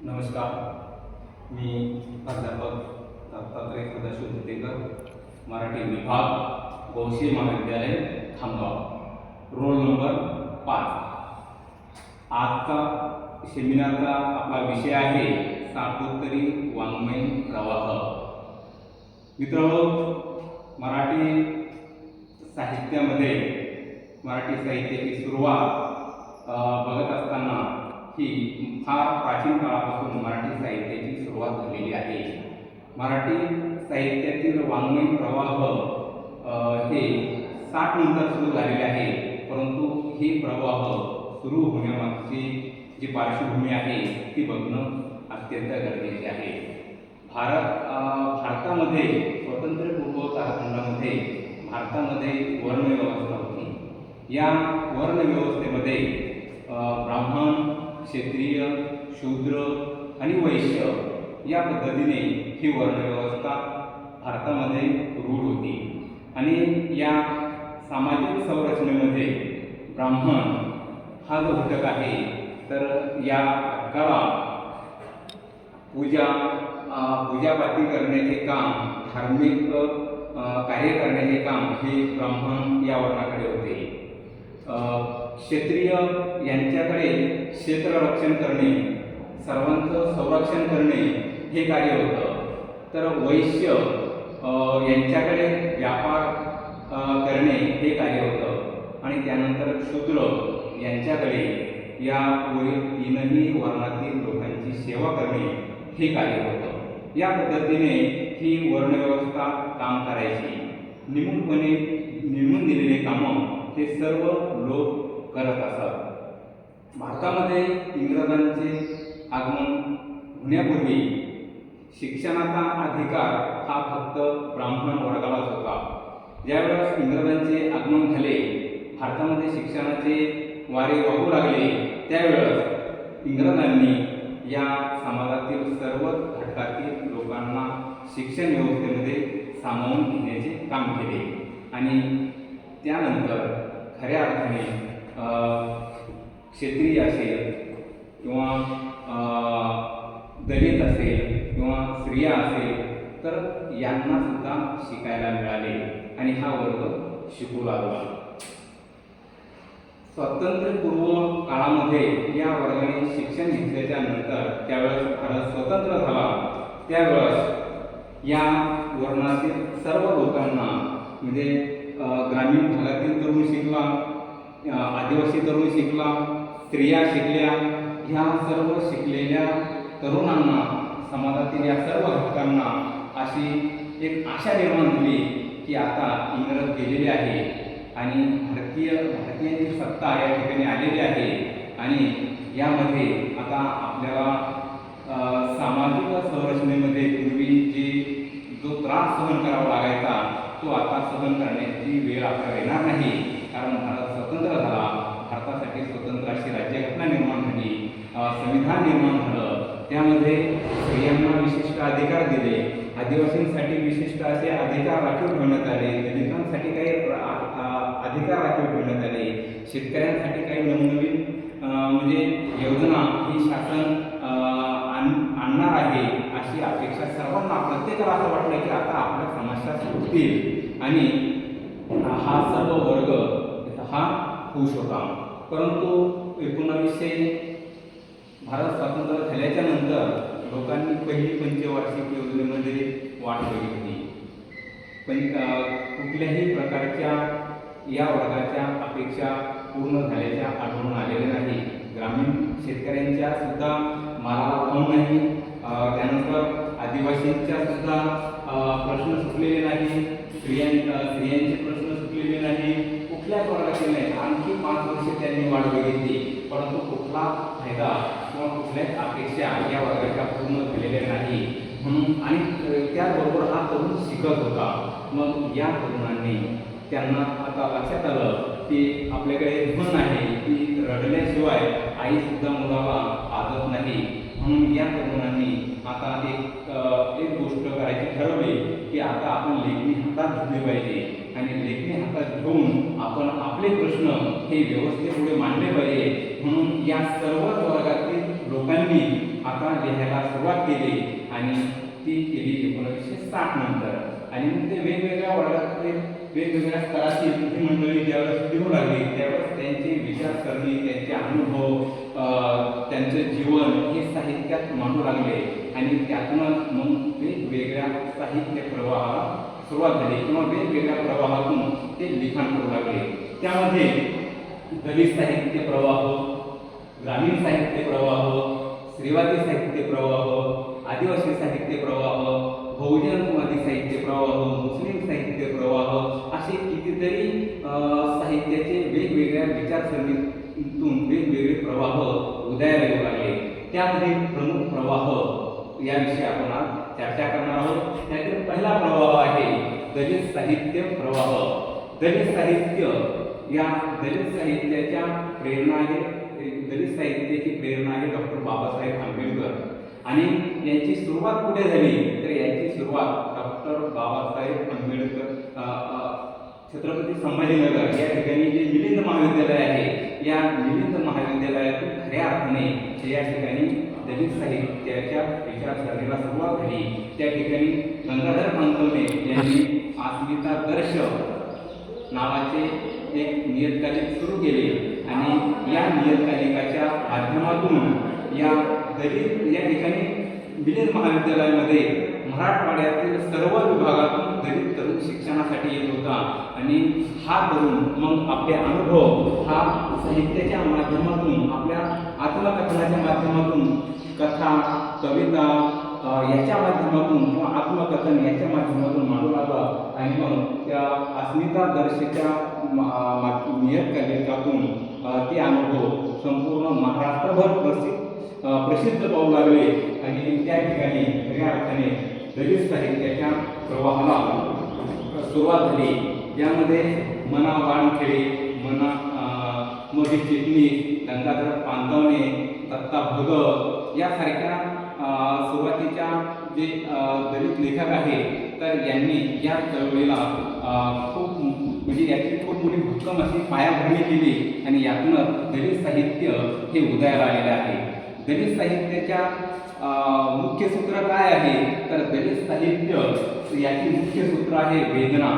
नमस्कार. मी प्राध्यापक दत्तात्रय सदाशिव धुतेकर, मराठी विभाग, गोशी महाविद्यालय, खामगाव, रोल नंबर 5. आजचा सेमिनारचा आपला विषय आहे सार्वत्रिक वाङ्मय प्रवाह. मित्रांनो, मराठी साहित्यामध्ये मराठी साहित्याची सुरुवात बघत असताना ही फार प्राचीन काळापासून मराठी साहित्याची सुरुवात झालेली आहे. मराठी साहित्यातील वाङ्मय प्रवाह हे 60 नंतर सुरू झालेले आहे, परंतु हे प्रवाह सुरू होण्यामागची जी पार्श्वभूमी आहे ती बघणं अत्यंत गरजेचे आहे. भारतामध्ये स्वातंत्र्यपूर्व कालखंडामध्ये भारतामध्ये वर्णव्यवस्था होती. या वर्णव्यवस्थेमध्ये ब्राह्मण, क्षत्रिय, शूद्र आणि वैश्य या पद्धतीने ही वर्णव्यवस्था भारतामध्ये रूढ होती. आणि या सामाजिक संरचनेमध्ये ब्राह्मण हा जो घटक आहे, तर या घटकाला पूजापाती करण्याचे काम, धार्मिक कार्य करण्याचे काम हे ब्राह्मण या वर्णाकडे होते. क्षत्रिय यांच्याकडे क्षेत्ररक्षण करणे, सर्वांचं संरक्षण करणे हे कार्य होतं. तर वैश्य यांच्याकडे व्यापार करणे हे कार्य होतं. आणि त्यानंतर शूद्र यांच्याकडे या तीनही वर्णातील लोकांची सेवा करणे हे कार्य होतं. या पद्धतीने ही वर्णव्यवस्था काम करायची. नेमून दिलेले कामं हे सर्व लोक करत असत. भारतामध्ये इंग्रजांचे आगमन होण्यापूर्वी शिक्षणाचा अधिकार हा फक्त ब्राह्मण वर्गालाच होता. ज्यावेळेस इंग्रजांचे आगमन झाले, भारतामध्ये शिक्षणाचे वारे वाहू लागले, त्यावेळेस इंग्रजांनी या समाजातील सर्व घटकातील लोकांना शिक्षण व्यवस्थेमध्ये सामावून घेण्याचे काम केले. आणि त्यानंतर खऱ्या अर्थाने क्षत्रिय असेल किंवा दलित असेल किंवा स्त्रिया असेल, तर यांना सुद्धा शिकायला मिळाले आणि हा वर्ग शिकू लागला. स्वातंत्र्यपूर्व काळामध्ये या वर्गाने शिक्षण घेतल्याच्या नंतर ज्यावेळेस भारत स्वतंत्र झाला, त्यावेळेस या वर्णातील सर्व लोकांना, म्हणजे ग्रामीण भागातील तरुण शिकला, आदिवासी तरुण शिकला, स्त्रिया शिकल्या, ह्या सर्व शिकलेल्या तरुणांना, समाजातील या सर्व घटकांना अशी एक आशा निर्माण झाली की आता इंग्रज गेलेले आहे आणि भारतीयांची सत्ता या ठिकाणी आलेली आहे आणि यामध्ये आता आपल्याला सामाजिक संरचनेमध्ये पूर्वी जो त्रास सहन करावा लागायचा तो आता सहन करण्याची वेळ आपल्याला येणार नाही. कारण भारत स्वतंत्र झाला, भारतासाठी स्वतंत्र अशी राज्यघटना निर्माण झाली, संविधान निर्माण झालं, त्यामध्ये स्त्रियांना विशिष्ट अधिकार दिले, आदिवासींसाठी विशिष्ट असे अधिकार राखीव ठेवण्यात आले, दलितांसाठी काही अधिकार राखीव ठेवण्यात आले, शेतकऱ्यांसाठी काही नवनवीन म्हणजे योजना ही शासन आणणार आहे अशी अपेक्षा सर्वांना, प्रत्येकाला असं वाटलं की आता आपल्या समस्या सुटतील आणि हा सर्व वर्ग हा खुश होता. परंतु 1900 भारत स्वातंत्र्य झाल्याच्या नंतर लोकांनी पहिली पंचवार्षिक योजनेमध्ये वाट बघितली, पण कुठल्याही प्रकारच्या या वर्गाच्या अपेक्षा पूर्ण झाल्याच्या आढळून आलेल्या नाही. ग्रामीण शेतकऱ्यांच्या सुद्धा मालाला भाव नाही, त्यानंतर आदिवासींच्या सुद्धा प्रश्न सुटलेले नाही, स्त्रियांचे प्रश्न सुटलेले नाही, कुठल्याच वर्गाचे नाही. आणखी 5 वर्षे त्यांनी वाट बघितली, परंतु कुठला फायदा किंवा कुठल्याच अपेक्षा या वर्गाच्या पूर्ण झालेल्या नाही. म्हणून आणि त्याचबरोबर हा तरुण शिकत होता. मग या तरुणांनी, त्यांना आता लक्षात आलं की आपल्याकडे धन आहे की रडल्याशिवाय आई सुद्धा मुलाला आदत नाही. म्हणून या तरुणांनी आता एक गोष्ट करायची ठरवली की आता आपण लेखणी हातात घेतली पाहिजे आणि लेखणी हातात घेऊन आपण आपले प्रश्न हे व्यवस्थेपुढे मांडले पाहिजे. म्हणून या सर्व वर्गातील लोकांनी आता लिहायला सुरुवात केली आणि ती केली 1960 नंतर. आणि मग ते वेगवेगळ्या वर्गातले वेगवेगळ्या स्तरातील ही मंडळी ज्यावेळेस लिहू लागली त्यावेळेस त्यांची विचारसरणी, त्यांचे अनुभव, त्यांचं जीवन हे साहित्यात मांडू लागले आणि त्यातूनच मग वेगवेगळ्या साहित्य प्रवाहाला सुरुवात झाली किंवा वेगवेगळ्या प्रवाहातून ते लिखाण करू लागले. त्यामध्ये दलित साहित्य प्रवाह, ग्रामीण साहित्य प्रवाह, स्त्रीवादी साहित्य प्रवाह, आदिवासी साहित्य प्रवाह, बहुजनवादी साहित्य प्रवाह, मुस्लिम साहित्य प्रवाह असे कितीतरी साहित्याचे वेगवेगळ्या विचारसरणीतून वेगवेगळे प्रवाह उदयाला येऊ लागले. त्यामध्ये प्रमुख प्रवाह याविषयी आपण आज चर्चा करणार आहोत. त्यातील पहिला प्रवाह आहे दलित साहित्य प्रवाह. दलित साहित्य या दलित साहित्याच्या प्रेरणा आहे, दलित साहित्याची प्रेरणा आहे डॉक्टर बाबासाहेब आंबेडकर. आणि यांची सुरुवात कुठे झाली तर याची सुरुवात डॉक्टर बाबासाहेब आंबेडकर छत्रपती संभाजीनगर या ठिकाणी जे मिलिंद महाविद्यालय आहे या मिलिंद महाविद्यालयातून खऱ्या अर्थाने या ठिकाणी दलित साहित्याच्या विचारसरणीला सुरुवात झाली. त्या ठिकाणी गंगाधर कांतवणे यांनी अस्मिता दर्श नावाचे एक नियतकालिक सुरू केले आणि या नियतकालिकाच्या माध्यमातून या दलित या ठिकाणी मिलिंद महाविद्यालयामध्ये मराठवाड्यातील सर्व विभागातून दलित तरुण शिक्षणासाठी येत होता आणि हा तरुण मग आपले अनुभव हा साहित्याच्या माध्यमातून, आपल्या आत्मकथनाच्या माध्यमातून, कथा, कविता याच्या माध्यमातून किंवा आत्मकथन याच्या माध्यमातून मांडू लागला. आणि मग त्या अस्मिता दर्शच्या नियतकालिकातून ते अनुभव संपूर्ण महाराष्ट्रभर प्रसिद्ध पाहू लागले आणि त्या ठिकाणी खऱ्या अर्थाने दलित साहित्याच्या प्रवाहाला सुरुवात झाली. यामध्ये मना वानखेडे, मधी चिटणीस, गंगाधर कांतवणे, दत्ता भगत यासारख्या सुरुवातीच्या जे दलित लेखक आहेत तर यांनी या चळवळीला खूप म्हणजे याची खूप मोठी भक्कम अशी पायाभरणी केली आणि यातूनच दलित साहित्य हे उदयाला आलेले आहे. दलित साहित्याच्या मुख्य सूत्र काय आहे तर दलित साहित्य याची मुख्य सूत्र आहे वेदना,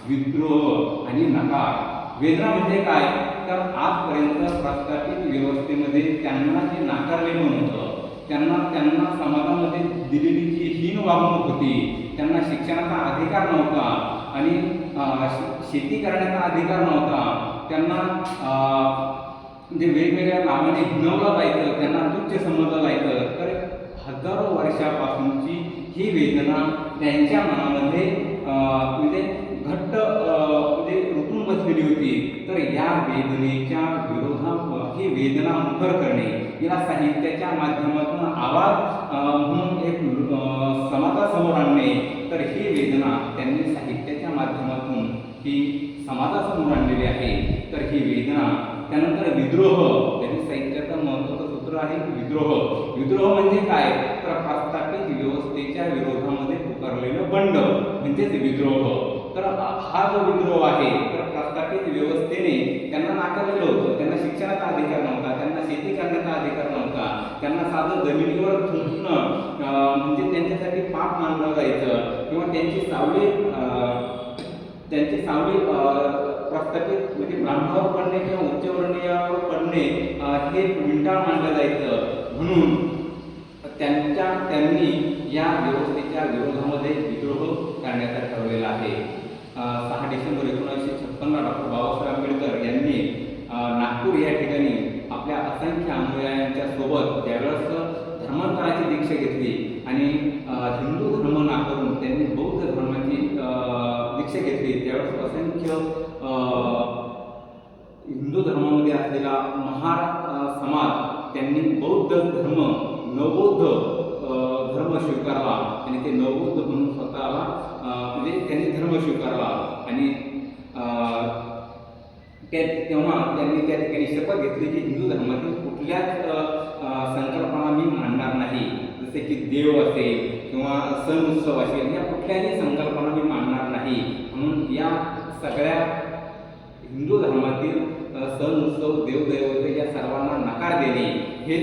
विद्रोह आणि नकार. वेदना म्हणजे काय तर आजपर्यंत प्रस्थापित व्यवस्थेमध्ये त्यांना जे नाकारलेलं होतं, त्यांना समाजामध्ये दिलेली जी हीन वागणूक होती, त्यांना शिक्षणाचा अधिकार नव्हता आणि शेती करण्याचा अधिकार नव्हता, त्यांना म्हणजे वेगवेगळ्या नावाने हिणवलं जायचं, त्यांना तुच्छ समजलं जायचं. तर हजारो वर्षापासूनची ही वेदना त्यांच्या मनामध्ये म्हणजे घट्ट म्हणजे रुतून बसलेली होती. तर या वेदनेच्या विरोधात ही वेदना मुखर करणे, या साहित्याच्या माध्यमातून आवाज म्हणून एक समाजासमोर आणणे, तर ही वेदना त्यांनी साहित्याच्या माध्यमातून ही समाजासमोर आणलेली आहे. तर ही वेदना त्यानंतर विद्रोह, त्यांनी साहित्याचं महत्त्वाचं सूत्र आहे विद्रोह. विद्रोह म्हणजे काय तर प्रस्थापित व्यवस्थेच्या विरोधामध्ये पुकारलेलं बंड म्हणजेच विद्रोह. तर हा जो विद्रोह आहे तर प्रस्थापित व्यवस्थेने त्यांना नाकारलेलं होतं, त्यांना शिक्षणाचा अधिकार नव्हता, त्यांना शेती करण्याचा अधिकार नव्हता, त्यांना साधं जमिनीवर थुंकणं म्हणजे त्यांच्यासाठी पाप मानलं जायचं किंवा त्यांची सावली प्रस्थापित म्हणजे ब्राह्मणावर पडणे किंवा उच्चवर्णीयावर पडणे हे विंटाळ मानलं जायचं. म्हणून त्यांनी या व्यवस्थेच्या विरोधामध्ये विद्रोह करण्याचा ठरवलेला आहे. 6 डिसेंबर 1956 डॉक्टर बाबासाहेब आंबेडकर यांनी नागपूर या ठिकाणी आपल्या असंख्य अनुयायांच्या सोबत ज्यावेळेस धर्मांतराची दीक्षा घेतली आणि हिंदू धर्म नाकारून त्यांनी बौद्ध धर्माची दीक्षा घेतली, त्यावेळेस असंख्य हिंदू धर्मामध्ये असलेला महार समाज त्यांनी बौद्ध धर्म, नवबौद्ध धर्म स्वीकारला आणि ते नवबौद्ध म्हणून स्वतःला म्हणजे त्यांनी धर्म स्वीकारला आणि तेव्हा त्यांनी त्या ठिकाणी शपथ घेतली की हिंदू धर्मातील कुठल्याच संकल्पना मी मांडणार नाही, जसे की देव असेल किंवा सण उत्सव असेल, या कुठल्याही संकल्पना मी मांडणार नाही. म्हणून या सगळ्या हिंदू धर्मातील सण उत्सव, देवदैवते या सर्वांना नकार देणे हे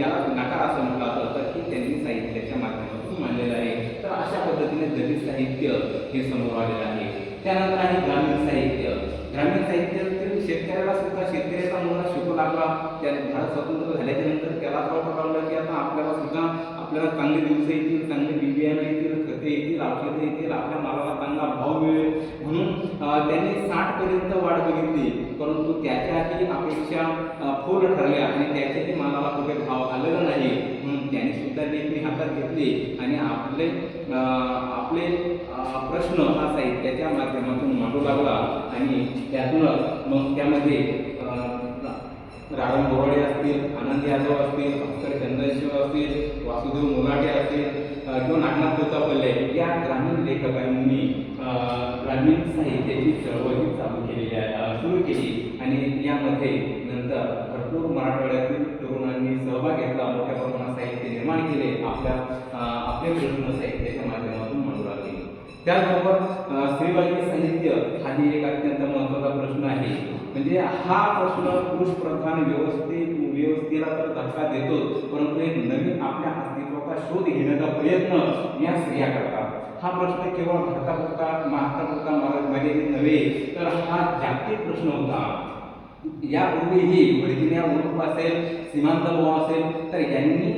याला असं म्हटलं जातं तर की त्यांनी साहित्याच्या माध्यमातून मांडलेलं आहे. तर अशा पद्धतीने दलित साहित्य हे समोर आलेलं आहे. त्यानंतर आहे ग्रामीण साहित्य. ग्रामीण साहित्यातील शेतकऱ्याला सुद्धा शेतकऱ्याचा मुलगा शिकू लागला. त्या भारत स्वतंत्र झाल्याच्या नंतर त्याला वाटू लागलं की आता आपल्याला सुद्धा आपल्याला चांगले दिवस येतील, चांगले बी बियाणे येतील, खते येतील, औषधे येतील, आपल्या मालाला चांगला भाव मिळेल म्हणून त्यांनी 60पर्यंत वाढ बघितली. परंतु त्याच्याही अपेक्षा फोल ठरल्या आणि त्याच्याही मालाला कुठे भाव आलेला नाही. म्हणून त्यांनी सुद्धा लेखणी हातात घेतली आणि आपले प्रश्न हा साहित्याच्या माध्यमातून मांडू लागला. आणि त्यातूनच मग त्यामध्ये रावण बोराडे असतील, आनंद यादव असतील, भास्कर चंद्रशिव असतील, वासुदेव मुलाटे असतील किंवा नागनाथ तोतापल्ले या ग्रामीण लेखकांनी ग्रामीण साहित्याची चळवळ चालू केलेली आहे, सुरू केली. आणि यामध्ये नंतर भरपूर मराठवाड्यातील तरुणांनी सहभाग घेतला, मोठ्या प्रमाणात साहित्य निर्माण केले, आपले प्रश्न साहित्याच्या माध्यमातून मांडू लागले. त्याचबरोबर स्त्रीवादी साहित्य हाही एक अत्यंत महत्त्वाचा प्रश्न आहे. म्हणजे हा प्रश्न पुरुष प्रधान व्यवस्थेला तर धक्का देतो, परंतु एक नवीन आपल्या अस्तित्वाचा शोध घेण्याचा प्रयत्न या स्त्रिया करतात. हा प्रश्न केवळ महाराष्ट्रापुरता मर्यादित नव्हे, तर हा जागतिक प्रश्न होता. यापूर्वीही व्हर्जिनिया वुल्फ असेल, सीमांत भाऊ असेल, तर यांनी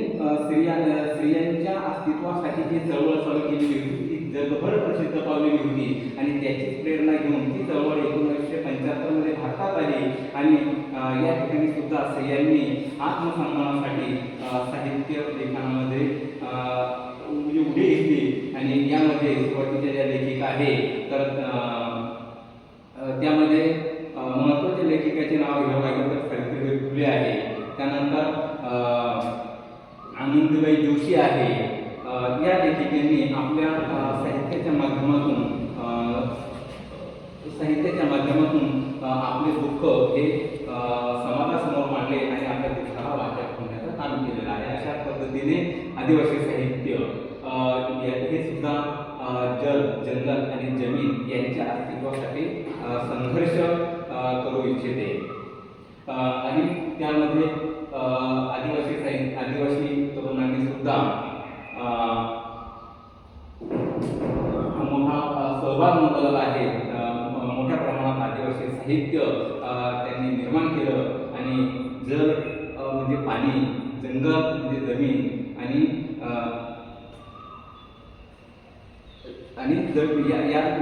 स्त्रियांच्या अस्तित्वासाठी जी चळवळ चालू केलेली होती ती जगभर प्रसिद्ध पावलेली होती. आणि त्याचीच प्रेरणा घेऊन ती चळवळ 1975 मध्ये भारतात आली. आणि या ठिकाणी सुद्धा स्त्रियांनी आत्मसन्मानासाठी साहित्य लेखनामध्ये उडी घेतली. आणि यामध्ये सुरुवातीच्या ज्या लेखिका आहेत तर त्यामध्ये महत्त्वाच्या लेखिकाचे नाव घ्यावं लागेल तर सावित्रीबाई फुले आहे. त्यानंतर आनंदीबाई जोशी आहे. या लेखिकांनी आपल्या साहित्याच्या माध्यमातून आपले दुःख हे समाजासमोर मांडले आणि आपल्या दुःखाला वाचक होण्याचं काम केलेलं आहे. अशा पद्धतीने आदिवासी साहित्य हे सुद्धा जंगल आणि जमीन यांच्या अस्तित्वासाठी संघर्ष करू इच्छिते. आणि त्यामध्ये आदिवासी तरुणांनी सुद्धा मोठा सहभाग नोंदवला आहे. मोठ्या प्रमाणात आदिवासी साहित्य त्यांनी निर्माण केलं. आणि जल म्हणजे पाणी, जंगल म्हणजे जमीन आणि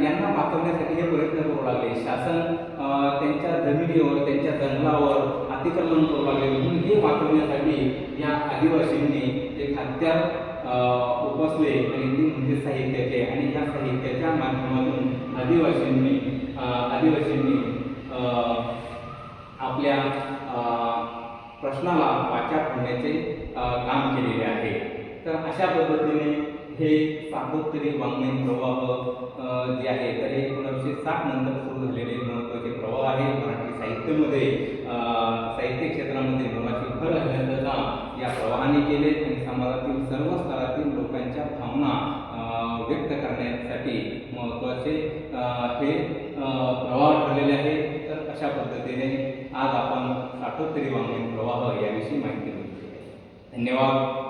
यांना वाचवण्यासाठी हे प्रयत्न करू लागले. शासन त्यांच्या जमिनीवर, त्यांच्या जंगलावर अतिक्रमण करू लागले. म्हणून हे वाचवण्यासाठी या आदिवासींनी एक हत्यार उपसले आणि ती म्हणजे साहित्याचे. आणि या साहित्याच्या माध्यमातून आदिवासींनी आपल्या प्रश्नाला वाचा फोडण्याचे काम केलेले आहे. तर अशा पद्धतीने हे सातोत्तरी वाङ्मयीन प्रवाह जे आहे तर हे 1960 नंतर सुरू झालेले महत्त्वाचे प्रवाह आहे. मराठी साहित्य क्षेत्रामध्ये मोलाची भर घालण्याचं काम या प्रवाहाने केले. आणि समाजातील सर्व स्तरातील लोकांच्या भावना व्यक्त करण्यासाठी महत्त्वाचे हे प्रवाह ठरलेले आहेत. तर अशा पद्धतीने आज आपण सातोत्तरी वाङ्मयीन प्रवाह याविषयी माहिती घेतली. धन्यवाद.